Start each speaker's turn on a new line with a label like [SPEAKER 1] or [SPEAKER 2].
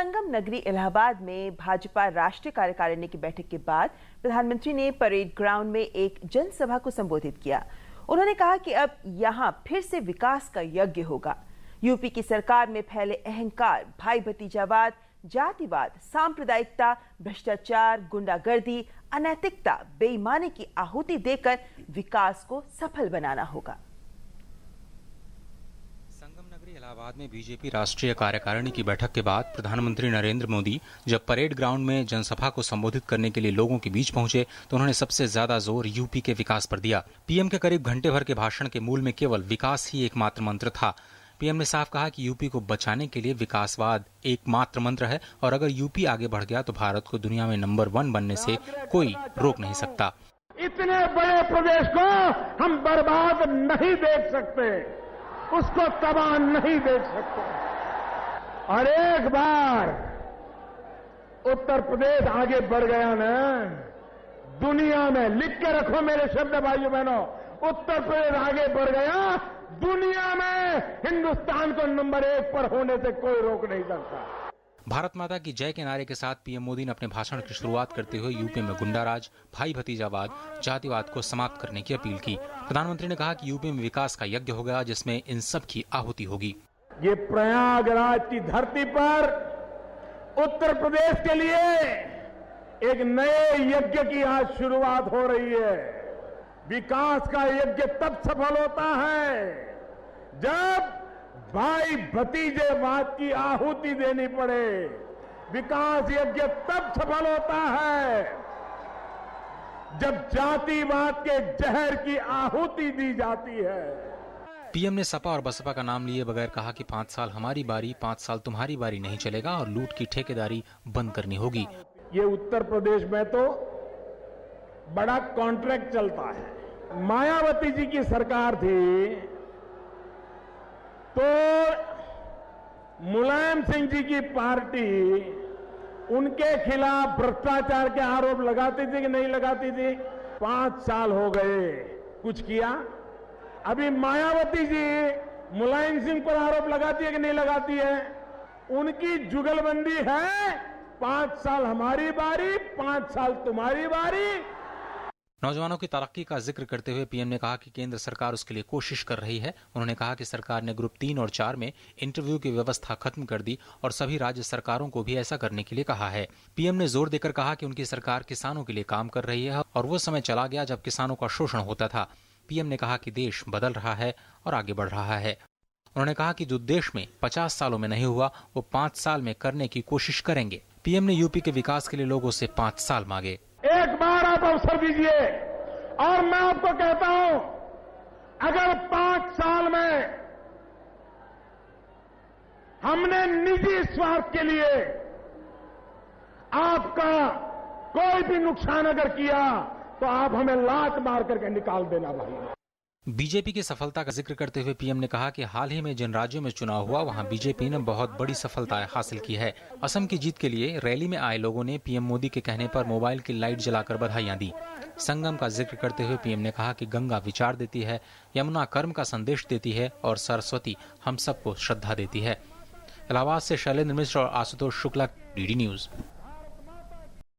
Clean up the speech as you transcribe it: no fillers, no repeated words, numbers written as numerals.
[SPEAKER 1] संगम नगरी इलाहाबाद में भाजपा राष्ट्रीय कार्यकारिणी की बैठक के बाद प्रधानमंत्री ने परेड ग्राउंड में एक जनसभा को संबोधित किया। उन्होंने कहा कि अब यहां फिर से विकास का यज्ञ होगा। यूपी की सरकार में फैले अहंकार, भाई भतीजावाद, जातिवाद, सांप्रदायिकता, भ्रष्टाचार, गुंडागर्दी, अनैतिकता, बेईमानी की आहुति देकर विकास को सफल बनाना होगा।
[SPEAKER 2] संगम नगरी इलाहाबाद में बीजेपी राष्ट्रीय कार्यकारिणी की बैठक के बाद प्रधानमंत्री नरेंद्र मोदी जब परेड ग्राउंड में जनसभा को संबोधित करने के लिए लोगों के बीच पहुंचे तो उन्होंने सबसे ज्यादा जोर यूपी के विकास पर दिया। पीएम के करीब घंटे भर के भाषण के मूल में केवल विकास ही एकमात्र मंत्र था। पीएम ने साफ कहा कि यूपी को बचाने के लिए विकासवाद एकमात्र मंत्र है और अगर यूपी आगे बढ़ गया तो भारत को दुनिया में नंबर 1 बनने से कोई रोक नहीं सकता।
[SPEAKER 3] इतने बड़े प्रदेश को हम बर्बाद नहीं देख सकते, उसको तबाह नहीं देख सकते। और एक बार उत्तर प्रदेश आगे बढ़ गया ना, दुनिया में लिख के रखो मेरे शब्द भाइयों बहनों, उत्तर प्रदेश आगे बढ़ गया, दुनिया में हिंदुस्तान को नंबर 1 पर होने से कोई रोक नहीं सकता।
[SPEAKER 2] भारत माता की जय के नारे के साथ पीएम मोदी ने अपने भाषण की शुरुआत करते हुए यूपी में गुंडाराज, भाई भतीजावाद, जातिवाद को समाप्त करने की अपील की। प्रधानमंत्री ने कहा कि यूपी में विकास का यज्ञ होगा जिसमें इन सब की आहुति होगी।
[SPEAKER 3] ये प्रयागराज की धरती पर उत्तर प्रदेश के लिए एक नए यज्ञ की आज शुरुआत हो रही है। विकास का यज्ञ तब सफल होता है जब भाई भतीजेवाद की आहुति देनी पड़े। विकास यज्ञ तब सफल होता है जब जातिवाद के जहर की आहुति दी जाती है।
[SPEAKER 2] पीएम ने सपा और बसपा का नाम लिए बगैर कहा कि 5 साल हमारी बारी, 5 साल तुम्हारी बारी नहीं चलेगा और लूट की ठेकेदारी बंद करनी होगी।
[SPEAKER 3] ये उत्तर प्रदेश में तो बड़ा कॉन्ट्रैक्ट चलता है। मायावती जी की सरकार थी तो मुलायम सिंह जी की पार्टी उनके खिलाफ भ्रष्टाचार के आरोप लगाती थी कि नहीं लगाती थी? 5 साल हो गए, कुछ किया? अभी मायावती जी मुलायम सिंह पर आरोप लगाती है कि नहीं लगाती है? उनकी जुगलबंदी है, 5 साल हमारी बारी, 5 साल तुम्हारी बारी।
[SPEAKER 2] नौजवानों की तरक्की का जिक्र करते हुए पीएम ने कहा कि केंद्र सरकार उसके लिए कोशिश कर रही है। उन्होंने कहा कि सरकार ने ग्रुप 3 और 4 में इंटरव्यू की व्यवस्था खत्म कर दी और सभी राज्य सरकारों को भी ऐसा करने के लिए कहा है। पीएम ने जोर देकर कहा कि उनकी सरकार किसानों के लिए काम कर रही है और वो समय चला गया जब किसानों का शोषण होता था। पीएम ने कहा कि देश बदल रहा है और आगे बढ़ रहा है। उन्होंने कहा कि जो देश में 50 सालों में नहीं हुआ वो 5 साल में करने की कोशिश करेंगे। पीएम ने यूपी के विकास के लिए लोगों से 5 साल मांगे।
[SPEAKER 3] एक बार आप अवसर दीजिए और मैं आपको कहता हूं, अगर 5 साल में हमने निजी स्वार्थ के लिए आपका कोई भी नुकसान अगर किया तो आप हमें लात मार करके निकाल देना भाई।
[SPEAKER 2] बीजेपी की सफलता का जिक्र करते हुए पीएम ने कहा कि हाल ही में जिन राज्यों में चुनाव हुआ वहां बीजेपी ने बहुत बड़ी सफलताएं हासिल की है। असम की जीत के लिए रैली में आए लोगों ने पीएम मोदी के कहने पर मोबाइल की लाइट जलाकर बधाइयां दी। संगम का जिक्र करते हुए पीएम ने कहा कि गंगा विचार देती है, यमुना कर्म का संदेश देती है और सरस्वती हम सबको श्रद्धा देती है। इलाहाबाद से शैलेंद्र मिश्र और आशुतोष शुक्ला, डीडी न्यूज।